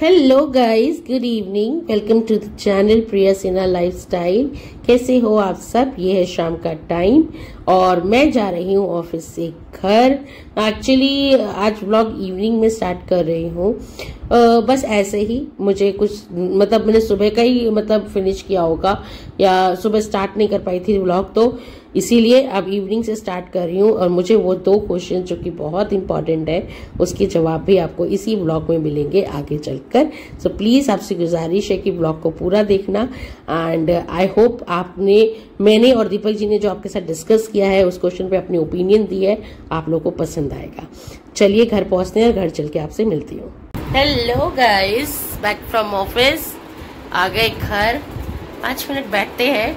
Hello guys, good evening. Welcome to the channel Priya Sinha lifestyle. कैसे हो आप सब? ये है शाम का टाइम और मैं जा रही हूँ ऑफिस से घर। एक्चुअली आज व्लॉग इवनिंग में स्टार्ट कर रही हूँ। बस ऐसे ही मुझे कुछ मैंने सुबह का ही फिनिश किया होगा या सुबह स्टार्ट नहीं कर पाई थी व्लॉग, तो इसीलिए अब इवनिंग से स्टार्ट कर रही हूँ। और मुझे वो 2 क्वेश्चन जो कि बहुत इंपॉर्टेंट है उसके जवाब भी आपको इसी व्लॉग में मिलेंगे आगे चलकर। सो प्लीज आपसे गुजारिश है कि व्लॉग को पूरा देखना एंड आई होप मैंने और दीपक जी ने जो आपके साथ डिस्कस किया है उस क्वेश्चन पे अपनी ओपिनियन दी है, आप लोगों को पसंद आएगा। चलिए घर पहुंचते हैं, घर चल के आपसे मिलती हूँ। Hello guys, back from office. आ गए घर, 5 मिनट बैठते हैं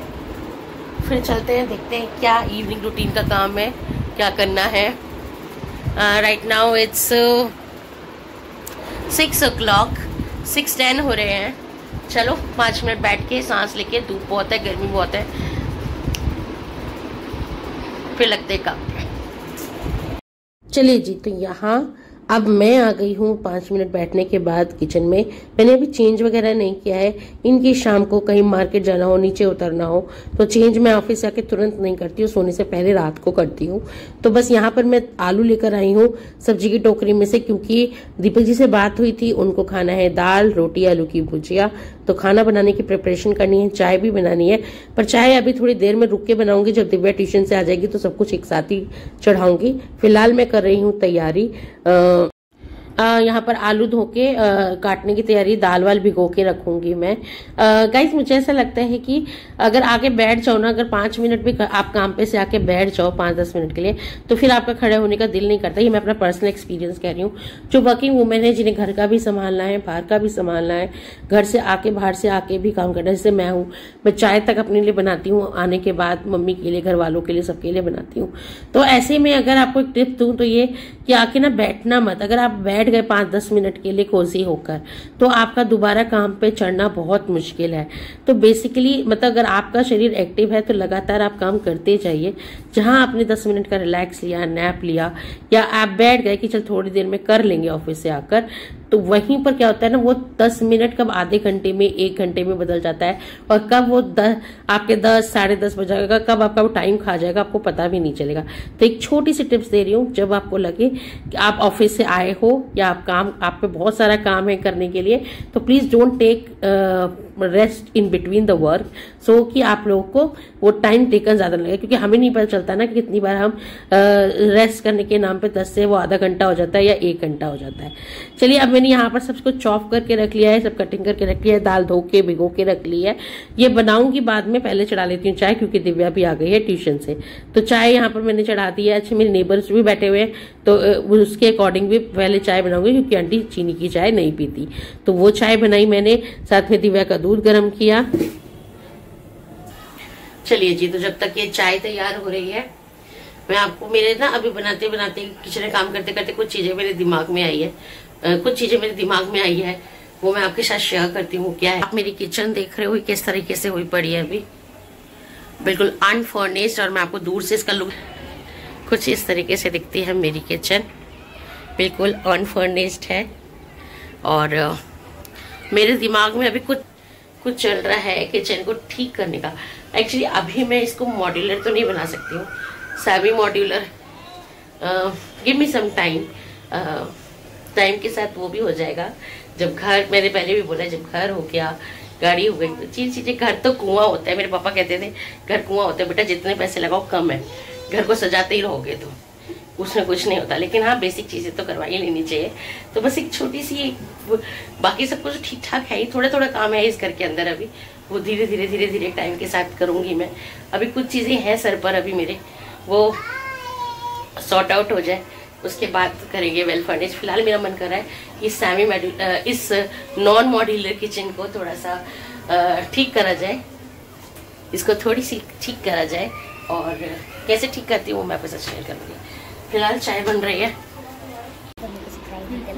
फिर चलते हैं, देखते हैं क्या इवनिंग रूटीन का काम है, क्या करना है। राइट नाउ इट्स 6 o'clock, 6:10 हो रहे हैं। चलो 5 मिनट बैठ के सांस लेके, धूप बहुत है, गर्मी बहुत है, फिर लगते काम। चलिए जी, तो यहाँ अब मैं आ गई हूँ 5 मिनट बैठने के बाद किचन में। मैंने अभी चेंज वगैरह नहीं किया है। इनकी शाम को कहीं मार्केट जाना हो, नीचे उतरना हो तो चेंज मैं ऑफिस से आके तुरंत नहीं करती हूँ, सोने से पहले रात को करती हूँ। तो बस यहाँ पर मैं आलू लेकर आई हूँ सब्जी की टोकरी में से, क्योंकि दीपक जी से बात हुई थी, उनको खाना है दाल रोटी आलू की भुजिया। तो खाना बनाने की प्रिपरेशन करनी है, चाय भी बनानी है, पर चाय अभी थोड़ी देर में रुक के बनाऊंगी। जब दिव्या ट्यूशन से आ जाएगी तो सब कुछ एक साथ ही चढ़ाऊंगी। फिलहाल मैं कर रही हूँ तैयारी। यहाँ पर आलू धो के काटने की तैयारी, दाल वाल भिगो के रखूंगी मैं। गाइस, मुझे ऐसा लगता है कि अगर आके बैठ जाओ ना, अगर 5 मिनट भी आप काम पे से आके बैठ जाओ 5-10 मिनट के लिए, तो फिर आपका खड़े होने का दिल नहीं करता। ये मैं अपना पर्सनल एक्सपीरियंस कह रही हूँ। जो वर्किंग वुमेन है, जिन्हें घर का भी संभालना है, बाहर का भी संभालना है, घर से आके बाहर से आके भी काम करना है, जैसे मैं हूँ, मैं चाय तक अपने लिए बनाती हूँ, आने के बाद मम्मी के लिए, घर वालों के लिए, सबके लिए बनाती हूँ। तो ऐसे में अगर आपको एक टिप दूं तो ये कि आके ना बैठना मत। अगर आप बैठ गए 5-10 मिनट के लिए कोजी होकर, तो आपका दोबारा काम पे चढ़ना बहुत मुश्किल है। तो बेसिकली अगर आपका शरीर एक्टिव है तो लगातार आप काम करते जाइए। जहां आपने 10 मिनट का रिलैक्स लिया, नैप लिया, या आप बैठ गए कि चल थोड़ी देर में कर लेंगे ऑफिस से आकर, तो वहीं पर क्या होता है ना, वो 10 मिनट कब आधे घंटे में, 1 घंटे में बदल जाता है, और कब वो आपके 10 साढ़े 10 बज जाएगा, कब आपका वो टाइम खा जाएगा, आपको पता भी नहीं चलेगा। तो एक छोटी सी टिप्स दे रही हूँ, जब आपको लगे कि आप ऑफिस से आए हो या आप पे बहुत सारा काम है करने के लिए, तो please don't take rest in between the work, so कि आप लोगों को वो टाइम टेकन ज्यादा लगेगा। क्योंकि हमें नहीं पता चलता ना कि कितनी बार हम रेस्ट करने के नाम पे 10 से वो आधा घंटा हो जाता है या 1 घंटा हो जाता है। चलिए, अब मैंने यहाँ पर सब कुछ चॉप करके रख लिया है, सब कटिंग करके रख लिया है, दाल धो के भिगो के रख ली है। ये बनाऊंगी बाद में, पहले चढ़ा लेती हूँ चाय, क्योंकि दिव्या भी आ गई है ट्यूशन से। तो चाय यहाँ पर मैंने चढ़ा दी है। अच्छे, मेरे नेबर्स भी बैठे हुए हैं, तो उसके अकॉर्डिंग भी पहले चाय बनाऊंगी, क्योंकि आंटी चीनी की चाय नहीं पीती। तो वो चाय बनाई मैंने, साथ में दिव्या का दूध गर्म किया। चलिए जी, तो जब तक ये चाय तैयार हो रही है, मैं आपको मेरे ना अभी बनाते बनाते किचन में काम करते करते कुछ चीजें मेरे दिमाग में आई है, वो मैं आपके साथ शेयर करती हूँ। क्या है, आप मेरी किचन देख रहे हो किस तरीके से हुई पड़ी है, अभी बिल्कुल अनफर्निश्ड, और मैं आपको दूर से इसका लुक, कुछ इस तरीके से दिखती है मेरी किचन, बिल्कुल अनफर्निश्ड है। और मेरे दिमाग में अभी कुछ चल रहा है किचन को ठीक करने का। एक्चुअली अभी मैं इसको मॉड्यूलर तो नहीं बना सकती हूँ, semi modular, give me some time के साथ वो भी हो जाएगा। जब घर, मैंने पहले भी बोला, जब घर हो गया, गाड़ी हो गई, तो चीजें, घर तो कुआं होता है। मेरे पापा कहते थे घर कुआं होता है बेटा, जितने पैसे लगाओ कम है, घर को सजाते ही रहोगे तो उसमें कुछ नहीं होता। लेकिन हाँ, बेसिक चीजें तो करवा ही लेनी चाहिए। तो बस एक छोटी सी, बाकी सब कुछ ठीक ठाक है ही, थोड़ा थोड़ा काम है इस घर के अंदर अभी, वो धीरे धीरे टाइम के साथ करूंगी मैं। अभी कुछ चीजें हैं सर पर अभी मेरे, वो सॉर्ट आउट हो जाए, उसके बाद करेंगे वेल फर्निश। फिलहाल मेरा मन कर रहा है इस नॉन मॉड्यूलर किचन को थोड़ा सा ठीक करा जाए, इसको थोड़ी सी ठीक करा जाए, और कैसे ठीक करती हूँ वो मैं आपके साथ शेयर करूँगी। फिलहाल चाय बन रही है।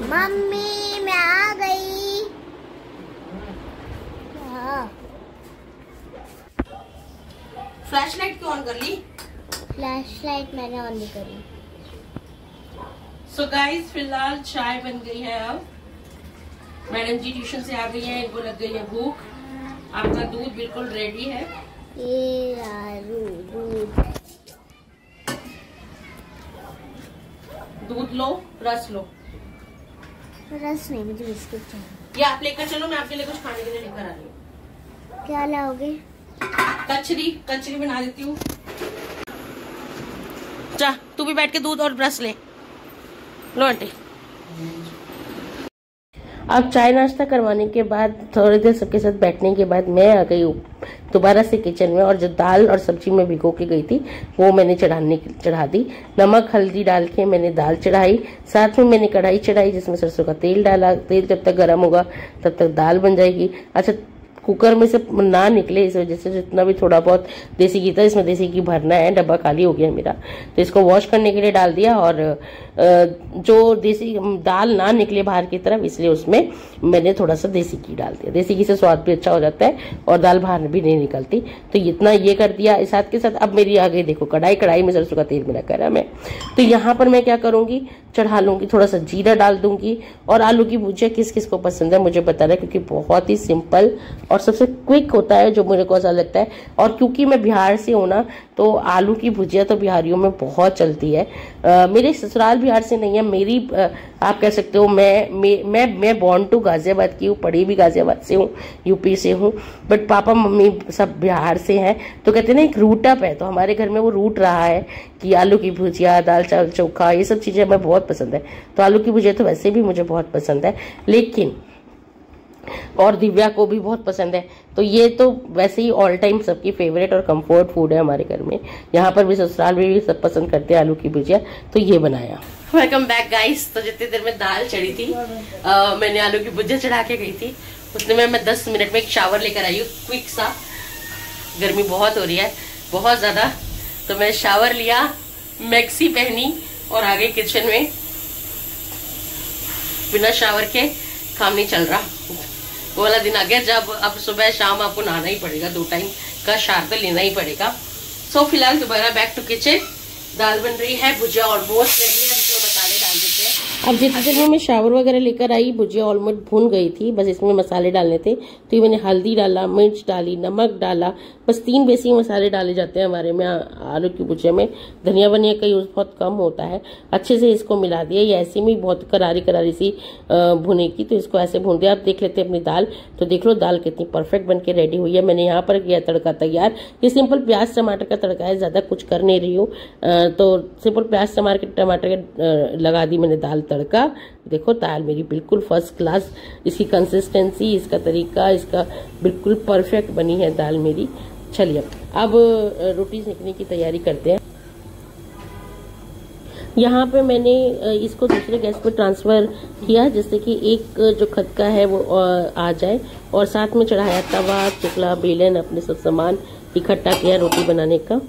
मम्मी मैं आ गई। फ्लैशलाइट क्यों ऑन कर ली? फ्लैशलाइट मैंने ऑन नहीं करी। सो गाइस, फिलहाल चाय बन गई है। अब मैडम जी ट्यूशन से आ गई हैं, इनको लग गई है भूख। आपका दूध बिल्कुल रेडी है। ये दूध दूध लो, रस लो। रस नहीं, मुझे बिस्किट चाहिए। ये आप लेकर चलो, मैं आपके लिए कुछ खाने के लिए लेकर आ रही हूँ। क्या लाओगे? कचरी बना देती हूँ। जा तू भी बैठ के दूध और ब्रश ले लो आंटी। अब चाय नाश्ता करवाने के बाद थोड़ी देर सबके साथ बैठने के बाद मैं आ गई दोबारा से किचन में, और जो दाल और सब्जी में भिगो के गई थी वो मैंने चढ़ा दी। नमक हल्दी डाल के मैंने दाल चढ़ाई, साथ में मैंने कढ़ाई चढ़ाई जिसमें सरसों का तेल डाला। तेल जब तक गर्म होगा तब तक दाल बन जाएगी। अच्छा, कुकर में से ना निकले इस वजह से जितना भी थोड़ा बहुत देसी घी था, इसमें देसी घी भरना है, डब्बा खाली हो गया मेरा, तो इसको वॉश करने के लिए डाल दिया। और जो देसी दाल ना निकले बाहर की तरफ, इसलिए उसमें मैंने थोड़ा सा देसी घी डाल दिया। देसी घी से स्वाद भी अच्छा हो जाता है और दाल बाहर भी नहीं निकलती। तो इतना ये कर दिया। साथ के साथ अब मेरी आ गई देखो कढ़ाई में सरसों का तेल मेरा गर्म है। तो यहाँ पर मैं क्या करूंगी, चढ़ा लूंगी, थोड़ा सा जीरा डाल दूंगी। और आलू की भुजिया किस किस को पसंद है मुझे बताना, क्योंकि बहुत ही सिंपल और सबसे क्विक होता है जो मुझे को ऐसा लगता है। और क्योंकि मैं बिहार से हूँ ना, तो आलू की भुजिया तो बिहारियों में बहुत चलती है। मेरे ससुराल बिहार से नहीं है, मेरी आप कह सकते हो मैं बॉर्न टू गाजियाबाद की हूँ, पढ़ी भी गाजियाबाद से हूँ, यूपी से हूँ, बट पापा मम्मी सब बिहार से हैं। तो कहते हैं ना एक रूट अप है, तो हमारे घर में वो रूट रहा है कि आलू की भुजिया, दाल चावल चोखा, ये सब चीजें हमें बहुत पसंद है। तो आलू की भुजिया तो वैसे भी मुझे बहुत पसंद है, लेकिन और दिव्या को भी बहुत पसंद है। तो ये तो वैसे ही ऑल टाइम सबकी फेवरेट और कंफर्ट फूड है हमारे घर में। यहाँ पर भी ससुराल में भी सब पसंद करते हैं आलू की भुजिया, तो ये बनाया। Welcome back guys. तो जितनी देर में दाल चढ़ी थी मैंने आलू की भुजिया चढ़ा के गई थी, उतने में मैं 10 मिनट में एक शावर लेकर आई हूँ क्विक सा। गर्मी बहुत हो रही है, बहुत ज्यादा। तो मैं शावर लिया, मैक्सी पहनी और आ गई किचन में। बिना शावर के काम नहीं चल रहा। वो वाला दिन आ गया जब अब सुबह शाम आपको नहाना ही पड़ेगा, 2 टाइम का शावर तो लेना ही पड़ेगा। सो फिलहाल दोबारा बैक टू किचन। दाल बन रही है, भुजिया ऑलमोस्ट रेडी है, इसमें मसाले डाल देते हैं। अब जितनी देर में मैं शावर वगैरह लेकर आई, भुजिया ऑलमोस्ट भून गई थी, बस इसमें मसाले डालने थे। तो ये मैंने हल्दी डाला, मिर्च डाली, नमक डाला, बस 3 बेसिक मसाले डाले जाते हैं हमारे में आलू की भुजिया में। धनिया वनिया का यूज बहुत कम होता है। अच्छे से इसको मिला दिया। ये ऐसे में बहुत करारी सी भुनेगी, तो इसको ऐसे भून दिया। आप देख लेते हैं अपनी दाल, तो देख लो दाल कितनी परफेक्ट बन के रेडी हुई है। मैंने यहाँ पर किया तड़का तैयार। ये सिंपल प्याज टमाटर का तड़का है, ज्यादा कुछ कर नहीं रही हूँ। तो सिंपल प्याज टमाटर के लगा दी मैंने दाल तड़का। देखो दाल मेरी बिल्कुल फर्स्ट क्लास, इसकी कंसिस्टेंसी, इसका तरीका, इसका बिल्कुल परफेक्ट बनी है दाल मेरी। चलिए अब रोटी सेकने की तैयारी करते हैं। यहाँ पे मैंने इसको दूसरे गैस पे ट्रांसफर किया, जिससे कि एक जो खदका है वो आ जाए, और साथ में चढ़ाया तवा, चकला, बेलन, अपने सब सामान इकट्ठा किया रोटी बनाने का।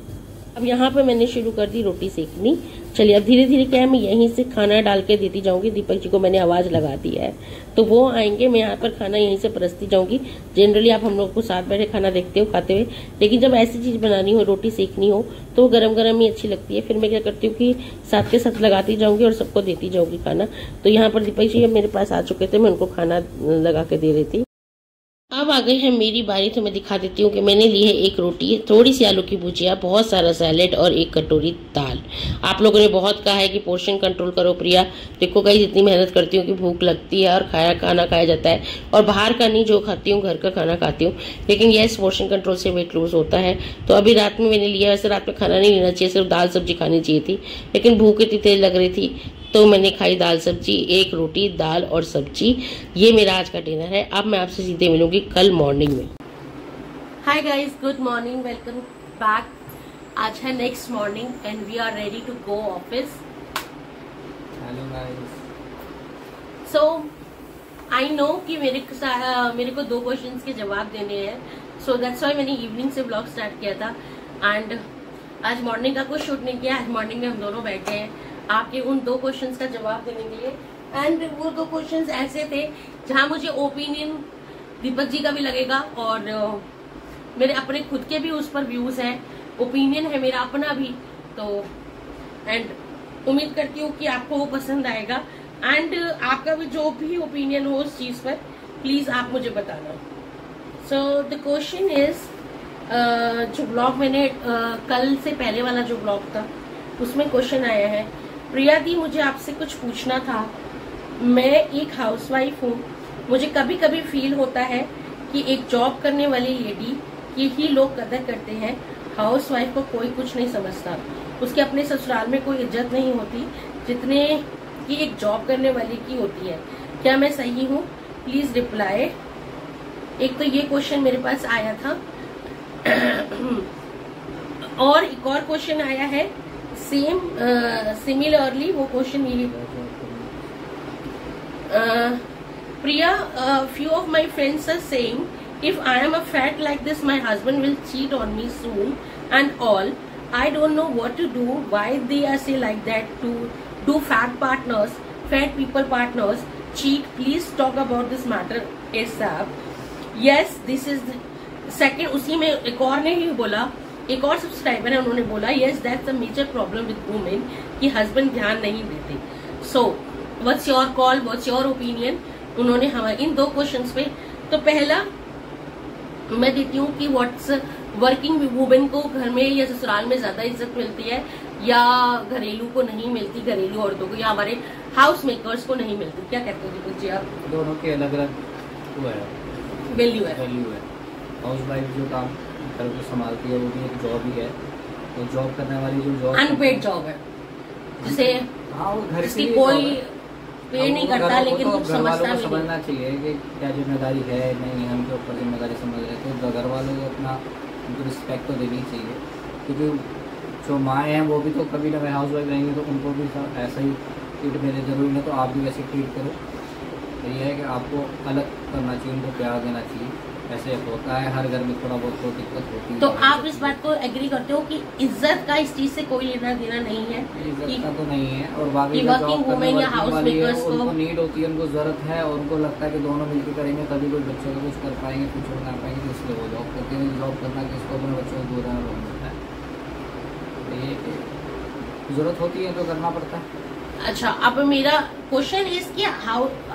अब यहाँ पे मैंने शुरू कर दी रोटी सेकनी। चलिए अब धीरे धीरे क्या है, मैं यहीं से खाना डाल के देती जाऊंगी। दीपक जी को मैंने आवाज लगा दी है, तो वो आएंगे, मैं यहाँ पर खाना यहीं से परसती जाऊंगी। जनरली आप हम लोग को साथ बैठे खाना देखते हो खाते हुए, लेकिन जब ऐसी चीज बनानी हो, रोटी सेकनी हो, तो गरम गरम ही अच्छी लगती है। फिर मैं क्या करती हूँ कि साथ के साथ लगाती जाऊंगी और सबको देती जाऊंगी खाना। तो यहाँ पर दीपक जी मेरे पास आ चुके थे, मैं उनको खाना लगा के दे रही थी। अब आ गई है मेरी बारी, तो मैं दिखा देती हूँ कि मैंने ली है 1 रोटी, थोड़ी सी आलू की भुजिया, बहुत सारा सैलेड और 1 कटोरी दाल। आप लोगों ने बहुत कहा है कि पोर्शन कंट्रोल करो प्रिया। देखो गाइस, इतनी मेहनत करती हूँ कि भूख लगती है और खाना खाया जाता है, और बाहर का नहीं, जो खाती हूँ घर का खाना खाती हूँ। लेकिन यस, पोर्शन कंट्रोल से वेट लूज होता है। तो अभी रात में मैंने लिया, वैसे रात में खाना नहीं लेना चाहिए, सिर्फ दाल सब्जी खानी चाहिए थी, लेकिन भूख इतनी तेज लग रही थी तो मैंने खाई दाल सब्जी, 1 रोटी, दाल और सब्जी। ये मेरा आज का डिनर है। अब मैं आपसे सीधे मिलूंगी कल मॉर्निंग में। Hi guys, good morning, welcome back. आज है next morning and we are ready to go office. Hello guys. So I know कि मेरे को 2 क्वेश्चंस के जवाब देने हैं, सो दैट्स व्हाई मैंने इवनिंग से ब्लॉग स्टार्ट किया था। एंड आज मॉर्निंग का कुछ शूट नहीं किया। आज मॉर्निंग में हम दोनों बैठे हैं आपके उन 2 क्वेश्चंस का जवाब देने के लिए। एंड वो 2 क्वेश्चंस ऐसे थे जहां मुझे ओपिनियन दीपक जी का भी लगेगा और मेरे अपने खुद के भी उस पर व्यूज हैं, ओपिनियन है मेरा अपना भी। तो एंड उम्मीद करती हूँ कि आपको वो पसंद आएगा, एंड आपका भी जो भी ओपिनियन हो उस चीज पर प्लीज आप मुझे बताना। सो द क्वेश्चन इज, जो ब्लॉग मैंने कल से पहले वाला जो ब्लॉग था उसमें क्वेश्चन आया है, प्रिया दी मुझे आपसे कुछ पूछना था। मैं एक हाउसवाइफ हूँ, मुझे कभी कभी फील होता है कि एक जॉब करने वाली लेडी की ही लोग कदर करते हैं, हाउसवाइफ को कोई कुछ नहीं समझता, उसके अपने ससुराल में कोई इज्जत नहीं होती जितने की एक जॉब करने वाली की होती है। क्या मैं सही हूँ? Please reply. एक तो ये क्वेश्चन मेरे पास आया था और एक और क्वेश्चन आया है सेम सिमिलरली। वो क्वेश्चन ये, प्रिया, few of my friends are saying if I am a fat like this my husband will cheat on me soon and all. I don't know what to do. Why they are say like that to do fat people partners cheat? Please talk about this matter ASAP. Yes, this is second. उसी में एक और ने ही बोला, एक और subscriber है, उन्होंने बोला yes that's a major problem with women कि हस्बैंड ध्यान नहीं देते। So what's your call, what's your opinion? उन्होंने हमारे इन दो क्वेश्चंस पे, तो पहला मैं देती हूँ कि व्हाट्स वर्किंग वुमेन को घर में या ससुराल में ज्यादा इज्जत मिलती है या घरेलू को नहीं मिलती, घरेलू औरतों को या हमारे हाउस मेकर्स को नहीं मिलती? क्या कहते हो दीपक जी आप? दोनों के अलग अलग वो है, वैल्यू है। हाउस वाइफ जो काम घर को संभालती है वो भी एक जॉब ही है, तो जॉब करने वाली जो जॉब अनपेड जॉब है, जिसे हाँ वो घर इसकी कोई पे नहीं करता, लेकिन कुछ समझता भी समझना चाहिए कि क्या जिम्मेदारी है नहीं है, उनके ऊपर जिम्मेदारी समझ रहे, तो घर वालों को अपना उनको रिस्पेक्ट तो देनी चाहिए, क्योंकि जो माएँ हैं वो भी तो कभी ना हाउस वाइफ रहेंगी तो उनको भी ऐसा ही ट्रीट देने जरूरी है, तो आप भी वैसे ट्रीट करो। तो ये है कि आपको अलग करना चाहिए, उनको प्यार देना चाहिए। ऐसे होता है हर घर में थोड़ा बहुत तो दिक्कत होती है। तो आप इस बात को एग्री करते हो कि इज्जत का इस चीज से कोई लेना देना नहीं है? इज्जत का तो नहीं है, और बाकी वर्किंग वुमेन या हाउस मेकर्स को उनको नीड होती है, उनको जरूरत है, और उनको लगता है कि दोनों मिलकर करेंगे तभी कोई बच्चों को कुछ कर पाएंगे, कुछ बना पाएंगे, तो इसलिए वो जॉब करते हैं। जॉब करना किसको अपने बच्चों को दूर रहना पड़ता है, ये जरूरत होती है तो करना पड़ता है। अच्छा, अब मेरा क्वेश्चन इज कि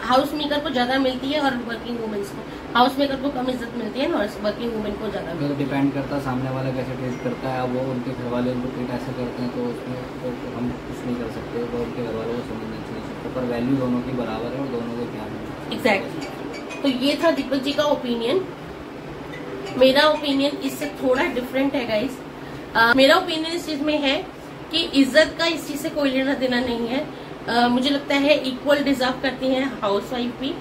हाउस मेकर को ज्यादा मिलती है और वर्किंग वुमेन्स को, हाउस मेकर को कम इज्जत मिलती है और वर्किंग वुमेन को ज्यादा मिलती है? डिपेंड करता है सामने वाला कैसे ट्रीट करता है। अब वो उनके घर वाले उनको ट्रीट ऐसे करते हैं तो उसमें तो हम कुछ नहीं कर सकते, तो उनके घर वालों को समझना चाहिए, पर वैल्यू दोनों की बराबर है और दोनों को ध्यान है। एग्जैक्टली। तो ये था दीपक जी का ओपिनियन। मेरा ओपिनियन इससे थोड़ा डिफरेंट है गाइस। मेरा ओपिनियन इस चीज में है कि इज्जत का इस चीज से कोई लेना देना नहीं है। मुझे लगता है इक्वल डिजर्व करती हैं हाउस वाइफ भी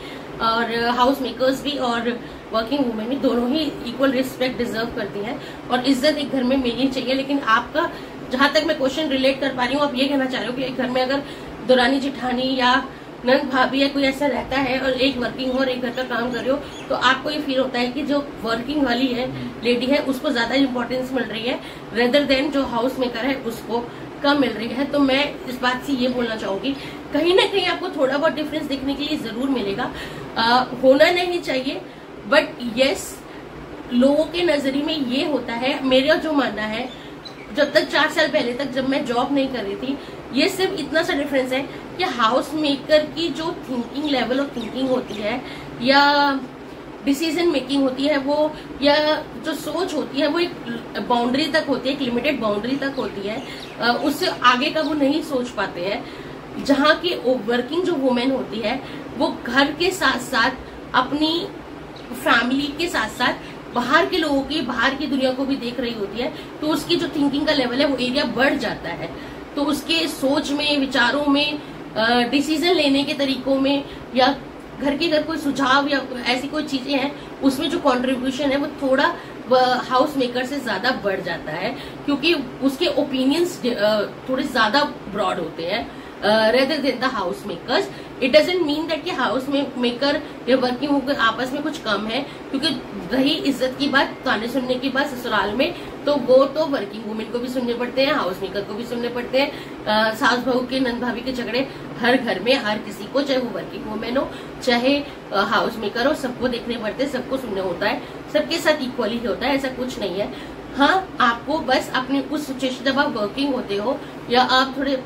और हाउस मेकर्स भी और वर्किंग वुमेन भी, दोनों ही इक्वल रिस्पेक्ट डिजर्व करती हैं और इज्जत एक घर में मिलनी चाहिए। लेकिन आपका जहां तक मैं क्वेश्चन रिलेट कर पा रही हूँ, आप ये कहना चाह रहे हो कि एक घर में अगर दुरानी जिठानी या नंद भाभी या कोई ऐसा रहता है और एक वर्किंग हो और एक घर का काम कर रहे हो, तो आपको ये फील होता है कि जो वर्किंग वाली है लेडी है उसको ज्यादा इंपॉर्टेंस मिल रही है रेदर देन जो हाउस मेकर है उसको कम मिल रही है। तो मैं इस बात से ये बोलना चाहूंगी, कहीं ना कहीं आपको थोड़ा बहुत डिफरेंस देखने के लिए जरूर मिलेगा। होना नहीं चाहिए, बट यस लोगों के नजरिए में ये होता है। मेरा जो मानना है, जब तक 4 साल पहले तक जब मैं जॉब नहीं कर रही थी, ये सिर्फ इतना सा डिफरेंस है कि हाउस मेकर की जो थिंकिंग लेवल ऑफ थिंकिंग होती है या डिसीजन मेकिंग होती है वो, या जो सोच होती है वो एक बाउंड्री तक होती है, एक लिमिटेड बाउंड्री तक होती है, उससे आगे का वो नहीं सोच पाते हैं। जहाँ की वर्किंग जो वुमेन होती है वो घर के साथ साथ अपनी फैमिली के साथ साथ बाहर के लोगों की, बाहर की दुनिया को भी देख रही होती है, तो उसकी जो थिंकिंग का लेवल है वो एरिया बढ़ जाता है। तो उसके सोच में, विचारों में, डिसीजन लेने के तरीकों में या घर के अगर कोई सुझाव या ऐसी कोई चीजें हैं उसमें जो कंट्रीब्यूशन है वो थोड़ा हाउस मेकर से ज्यादा बढ़ जाता है, क्योंकि उसके ओपिनियंस थोड़े ज्यादा ब्रॉड होते हैं rather than the house makers. It doesn't mean that कि हाउस मेकर या वर्किंग वुमन आपस में कुछ कम है, क्योंकि रही इज्जत की बात, ताने सुनने की बात ससुराल में, तो वो तो वर्किंग वुमेन को भी सुनने पड़ते हैं, हाउस मेकर को भी सुनने पड़ते हैं। सास बहू के, नंद भाभी के झगड़े हर घर में हर किसी को, चाहे वो वर्किंग वुमेन हो चाहे हाउस मेकर हो, सबको देखने पड़ते हैं, सबको सुनने होता है, सबके साथ इक्वली होता है, ऐसा कुछ नहीं है। हाँ, आपको बस अपने उस सिचुएशन जब आप वर्किंग होते हो या आप थोड़े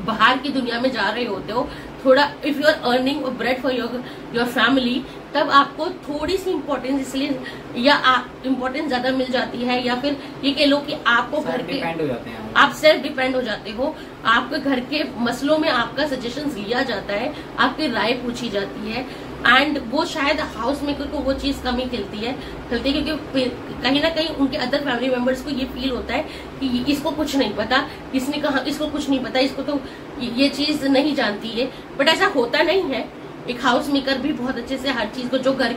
बाहर की दुनिया में जा रहे होते हो, थोड़ा if you are earning bread for your family, तब आपको थोड़ी सी इम्पोर्टेंस इसलिए या इम्पोर्टेंस ज्यादा मिल जाती है, या फिर ये कह लो कि आपको घर के डिपेंड हो जाते हैं, आप सेल्फ डिपेंड हो जाते हो, आपके घर के मसलों में आपका सजेशंस लिया जाता है, आपकी राय पूछी जाती है, एंड वो शायद हाउस मेकर को वो चीज कमी खिलती है क्योंकि कहीं ना कहीं उनके अदर फैमिली मेंबर्स को ये फील होता है कि इसको कुछ नहीं पता, इसने कहा इसको कुछ नहीं पता, इसको तो ये चीज नहीं जानती है। बट ऐसा होता नहीं है। एक हाउस मेकर भी बहुत अच्छे से हर चीज को जो घर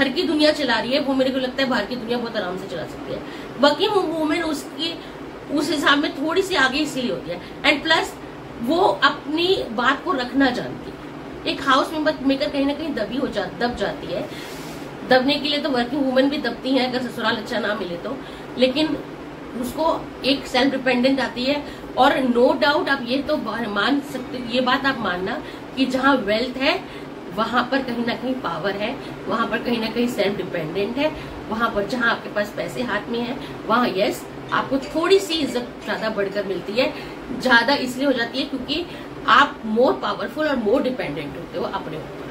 की दुनिया चला रही है वो मेरे को लगता है बाहर की दुनिया बहुत आराम से चला सकती है। वर्किंग वुमेन उस हिसाब में थोड़ी सी आगे इसलिए होती है, एंड प्लस वो अपनी बात को रखना जानती है। एक हाउस मेकर कहीं ना कहीं दब जाती है। दबने के लिए तो वर्किंग वुमेन भी दबती है अगर ससुराल अच्छा ना मिले तो, लेकिन उसको एक सेल्फ डिपेंडेंट आती है। और नो डाउट आप ये तो मान सकते, ये बात आप मानना कि जहाँ वेल्थ है वहां पर कहीं ना कहीं पावर है, वहां पर कहीं ना कहीं सेल्फ डिपेंडेंट है, वहां पर जहां आपके पास पैसे हाथ में है वहां यस आपको थोड़ी सी इज्जत ज्यादा बढ़कर मिलती है। ज्यादा इसलिए हो जाती है क्योंकि आप मोर पावरफुल और मोर डिपेंडेंट होते हो अपने ऊपर।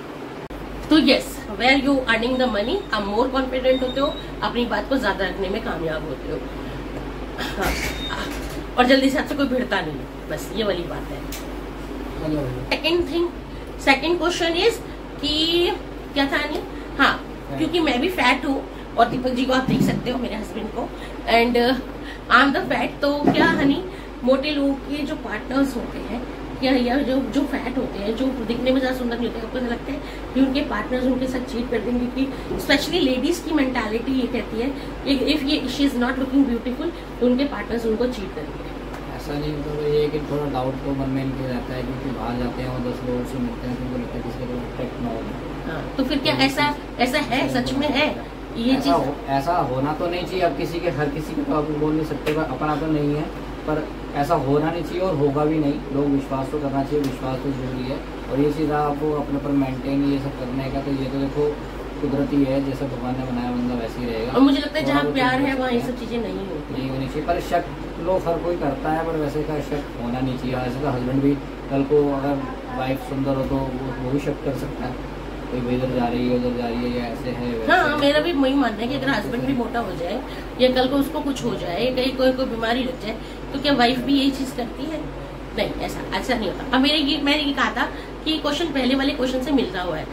तो yes, where you earning the money आप मोर कॉन्फिडेंट होते हो, अपनी बात को ज्यादा रखने में कामयाब होते हो। हाँ, और जल्दी से आपसे कोई भिड़ता नहीं है, बस ये वाली बात है। सेकेंड क्वेश्चन इज कि क्या था नहीं, हाँ, क्योंकि मैं भी फैट हूँ और दीपक जी को आप देख सकते हो मेरे हस्बैंड को, and I am the fat. तो क्या हनी मोटे लोगों के जो पार्टनर्स होते हैं या जो फैट होते हैं, जो दिखने में ज्यादा सुंदर नहीं होते, आपको लगता है कि उनके पार्टनर्स उनके साथ चीट कर देंगे? क्योंकि स्पेशली लेडीज की मेंटालिटी ये कहती है if she is not looking beautiful तो उनके पार्टनर्स उनको चीट करेंगे। ऐसा नहीं होता, तो ये कि थोड़ा डाउट तो मन में इनके रहता है क्योंकि बाहर जाते हैं और 10 लोगों से मिलते हैं तो उनको लगता है किसी का इफेक्ट ना हो। हाँ, तो फिर क्या ऐसा है, सच में है ये चीज? ऐसा होना तो नहीं चाहिए। अब किसी के हर किसी को तो आप बोल नहीं सकते, अपना तो नहीं है, पर ऐसा होना नहीं चाहिए और होगा भी नहीं। लोग विश्वास तो करना चाहिए, विश्वास तो जरूरी है। और ये चीज़ आपको अपने पर मेंटेन ये सब करने का, तो ये तो देखो कुदरती है, जैसा भगवान ने बनाया बंदा वैसे ही रहेगा। और मुझे लगता है जहाँ प्यार है वहाँ ये सब चीजें नहीं होनी चाहिए। पर शक लोग हर कोई करता है, पर वैसे का शक होना नहीं चाहिए। ऐसे तो हस्बैंड भी कल को अगर वाइफ सुंदर हो तो वो भी शक कर सकता है, कोई इधर जा रही है उधर जा रही है या ऐसे है। हाँ, मेरा भी वही मानना है कि अगर हस्बैंड भी मोटा हो जाए या कल को उसको कुछ हो जाए, कहीं कोई बीमारी लग जाए, तो क्या वाइफ भी यही चीज करती है? नहीं, ऐसा नहीं होता। अब मैंने ये कहा था कि क्वेश्चन पहले वाले क्वेश्चन से मिलता हुआ है।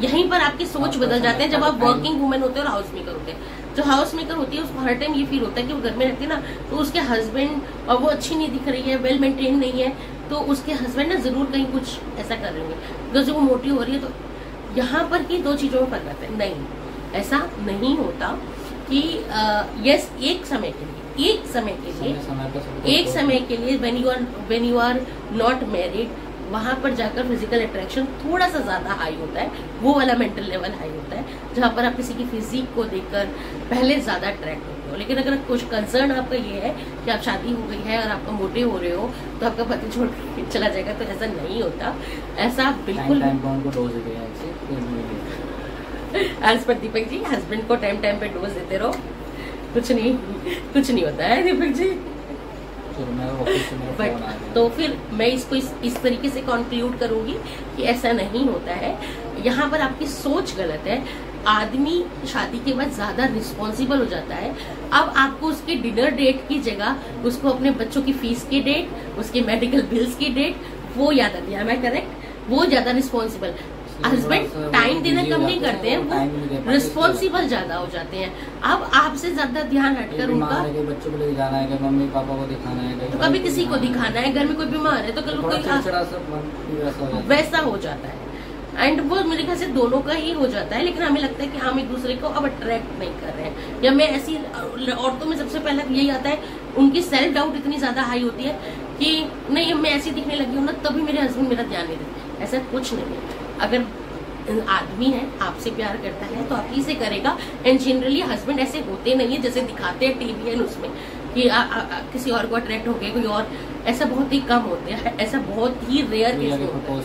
यहीं पर आपकी सोच बदल जाते हैं जब आप वर्किंग वुमेन होते हैं और हाउस मेकर होते हैं। जो हाउस मेकर होती है उसको हर टाइम ये फील होता है कि वो घर में रहती है ना, तो उसके हस्बैंड और वो अच्छी नहीं दिख रही है, वेल मेंटेन नहीं है, तो उसके हस्बैंड ना जरूर कहीं कुछ ऐसा कर रहे होंगे बिकॉज वो मोटी हो रही है। तो यहाँ पर ही दो चीजों में फर्क आता है। नहीं, ऐसा नहीं होता कि यस एक समय के लिए when you are not married, वहां पर जाकर फिजिकल अट्रैक्शन थोड़ा सा ज्यादा हाई होता है, वो वाला मेंटल लेवल हाई होता है जहां पर आप किसी की फिजिक को देखकर पहले ज्यादा अट्रैक्ट होते हो। लेकिन अगर कुछ कंसर्न आपका ये है कि आप शादी हो गई है और आप मोटे हो रहे हो तो आपका पति छोड़ के चला जाएगा, तो ऐसा नहीं होता। ऐसा बिल्कुल as per Deepak ji, husband को टाइम पे डोज देते रहो, कुछ नहीं होता है दीपक जी। बट तो फिर मैं इसको इस तरीके से कंक्लूड करूंगी कि ऐसा नहीं होता है। यहाँ पर आपकी सोच गलत है। आदमी शादी के बाद ज्यादा रिस्पॉन्सिबल हो जाता है। अब आपको उसके डिनर डेट की जगह उसको अपने बच्चों की फीस की डेट, उसके मेडिकल बिल्स की डेट वो याद आती है। मैं करेक्ट? वो ज्यादा रिस्पॉन्सिबल। हस्बैंड टाइम देना कम नहीं करते हैं, वो रिस्पॉन्सिबल ज्यादा हो जाते हैं। अब आपसे ज्यादा ध्यान हटकर उनका बच्चों को लेके जाना है, मम्मी पापा को दिखाना है, तो कभी किसी को दिखाना है, घर में कोई बीमार है तो कल कोई वैसा हो जाता है। एंड वो मेरे ख्याल से दोनों का ही हो जाता है। लेकिन हमें लगता है कि हम एक दूसरे को अब अट्रैक्ट नहीं कर रहे हैं। या मैं ऐसी औरतों में सबसे पहले यही आता है, उनकी सेल्फ डाउट इतनी ज्यादा हाई होती है कि नहीं मैं ऐसी दिखने लगी हूँ ना तभी मेरे हस्बैंड मेरा ध्यान नहीं देते। ऐसा कुछ नहीं है। अगर आदमी है आपसे प्यार करता है तो आप ही से करेगा। एंड जनरली हस्बैंड ऐसे होते नहीं है जैसे दिखाते हैं टीवी एंड उसमें कि किसी और को अट्रैक्ट हो गए कोई और, ऐसा बहुत ही कम होते हैं। ऐसा बहुत ही रेयर केस में होता है।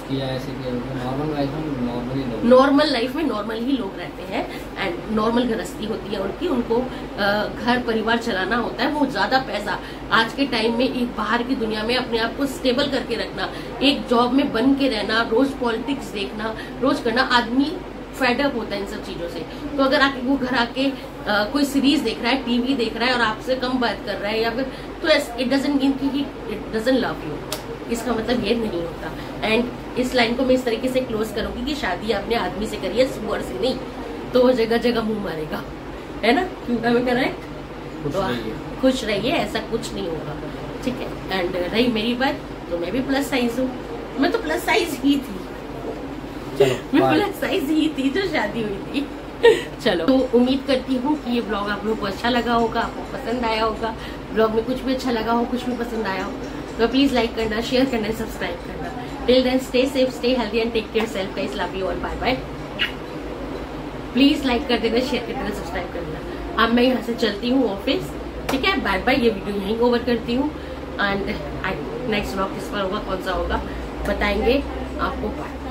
नॉर्मली लोग, नॉर्मल लाइफ में नॉर्मल ही लोग रहते हैं एंड नॉर्मल गृहस्थी होती है उनकी, उनको घर परिवार चलाना होता है। वो ज्यादा पैसा आज के टाइम में एक बाहर की दुनिया में अपने आप को स्टेबल करके रखना, एक जॉब में बन के रहना, रोज पॉलिटिक्स देखना, रोज करना, आदमी फेडअप होता है इन सब चीजों से। तो अगर आके वो घर आके कोई सीरीज देख रहा है, टीवी देख रहा है और आपसे कम बात कर रहा है या फिर, तो इट डजंट मीन कि इट डजंट लव यू, इसका मतलब ये नहीं होता। एंड इस लाइन को मैं इस तरीके से क्लोज करूंगी कि शादी आपने आदमी से करी है, सुअर से नहीं, तो वो जगह जगह मुंह मारेगा, है ना? क्योंकि मैं करेक्ट, तो खुश रहिए, ऐसा कुछ नहीं होगा, ठीक है। एंड रही मेरी बात, तो मैं भी प्लस साइज हूँ, मैं तो प्लस साइज ही थी, मैं प्लस साइज ही थी जो शादी हुई थी। चलो, तो उम्मीद करती हूँ कि ये ब्लॉग आप लोगों को अच्छा लगा होगा, आपको पसंद आया होगा, ब्लॉग में कुछ भी अच्छा लगा हो, कुछ भी पसंद आया हो, तो प्लीज लाइक करना, शेयर करना, सब्सक्राइब करना। Till then stay safe, stay healthy and take care self guys, love you और बाय बाय। प्लीज लाइक कर देना, शेयर कर देना, सब्सक्राइब कर देना। अब मैं यहाँ से चलती हूँ ऑफिस, ठीक है, बाय बाय। ये वीडियो यहीं ओवर करती हूँ एंड नेक्स्ट ब्लॉग किस पर होगा, कौन सा होगा, बताएंगे आपको। बाय।